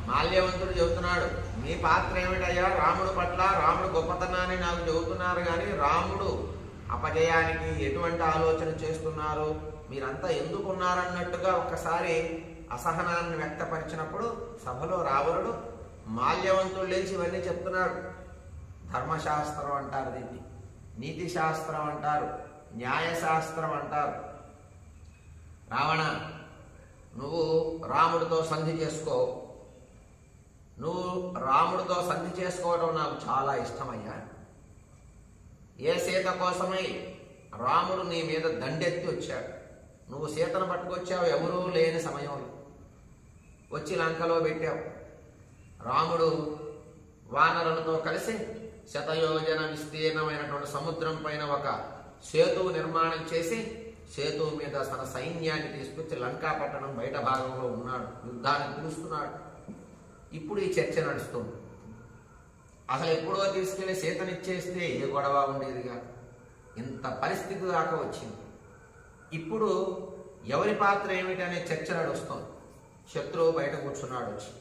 మాల్యవంతుడు చెబుతున్నాడు, మీ పాత్ర ఏమిటయ్యా రాముడు పట్ల? రాముడు గొప్పతనాన్ని నాకు చెబుతున్నారు, కానీ రాముడు అపజయానికి ఎటువంటి ఆలోచన చేస్తున్నారు, మీరంతా ఎందుకున్నారన్నట్టుగా ఒక్కసారి అసహనాన్ని వ్యక్తపరిచినప్పుడు సభలో రావణుడు మాల్యవంతుడు లేచి ఇవన్నీ చెప్తున్నాడు. ధర్మశాస్త్రం అంటారు దీన్ని, నీతి శాస్త్రం అంటారు, న్యాయశాస్త్రం అంటారు. రావణ, నువ్వు రాముడితో సంధి చేసుకో. నువ్వు రాముడితో సంధి చేసుకోవడం నాకు చాలా ఇష్టమయ్యా. ఏ సీత కోసమై రాముడు నీ మీద దండెత్తి వచ్చాడు. నువ్వు సీతను పట్టుకొచ్చావు ఎవరూ లేని సమయంలో, వచ్చి లంకలో పెట్టావు. రాముడు వానరులతో కలిసి శతయోజన విస్తీర్ణమైనటువంటి సముద్రం పైన ఒక సేతువు నిర్మాణం చేసి సేతువు మీద తన సైన్యాన్ని తీసుకొచ్చి లంకాపట్టణం బయట భాగంలో ఉన్నాడు, యుద్ధాన్ని పిలుస్తున్నాడు. ఇప్పుడు ఈ చర్చ నడుస్తుంది. అసలు ఎప్పుడో తీసుకెళ్లి సీతనిచ్చేస్తే ఏ గొడవ ఉండేదిగా, ఇంత పరిస్థితి దాకా వచ్చింది. ఇప్పుడు ఎవరి పాత్ర ఏమిటి అనే చర్చ నడుస్తుంది. శత్రువు బయట కూర్చున్నాడు వచ్చి.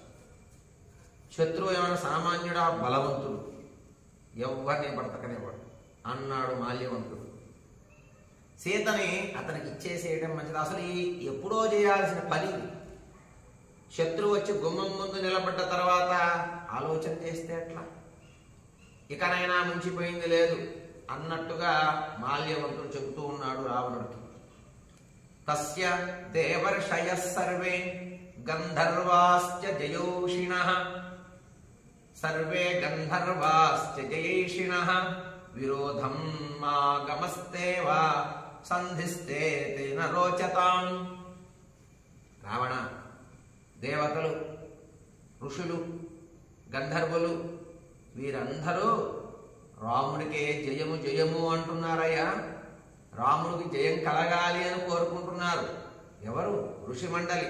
శత్రువు ఏమైనా సామాన్యుడా, బలవంతుడు, ఎవరిని బ్రతకనివ్వడు అన్నాడు మాల్యవంతుడు. సీతని అతనికి ఇచ్చేసేయడం మంచిది. అసలు ఈ ఎప్పుడో చేయాల్సిన పని. శత్రువు వచ్చి గుమ్మం ముందు నిలబడ్డ తర్వాత ఆలోచన చేస్తే ఎట్లా? ఇకనైనా ముంచిపోయింది లేదు అన్నట్టుగా మాల్యవంతుడు చెబుతూ ఉన్నాడు రావణుడికి. తస్య దేవర్షయః సర్వే గంధర్వాశ్చ జయోషిణః, సర్వే గంధర్వాశ్చ జయేషిణః, విరోధం మాగమస్తేవ సంధిస్తే తేన రోచతాం. రావణ, దేవతలు, ఋషులు, గంధర్వులు వీరందరూ రాముడికే జయము జయము అంటున్నారయ్యా. రాముడికి జయం కలగాలి అని కోరుకుంటున్నారు. ఎవరు? ఋషి మండలి,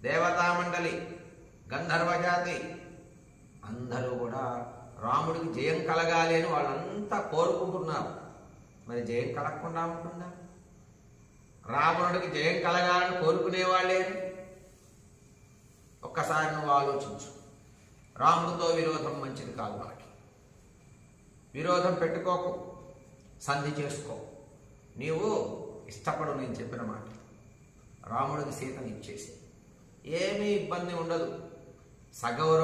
దేవతా మండలి, గంధర్వజాతి అందరూ కూడా రాముడికి జయం కలగాలి అని వాళ్ళంతా కోరుకుంటున్నారు. మరి జయం కలగకుండా ఉంటుందా? రావణుడికి జయం కలగాలని కోరుకునేవాళ్ళే. ఒక్కసారి నువ్వు ఆలోచించు. రాముడితో విరోధం మంచిది కాదు. మనకి విరోధం పెట్టుకోకు, సంధి చేసుకో. నీవు ఇష్టపడు నేను చెప్పిన మాట. రాముడికి సీతని ఇచ్చేసి ఏమీ ఇబ్బంది ఉండదు. సగౌరవం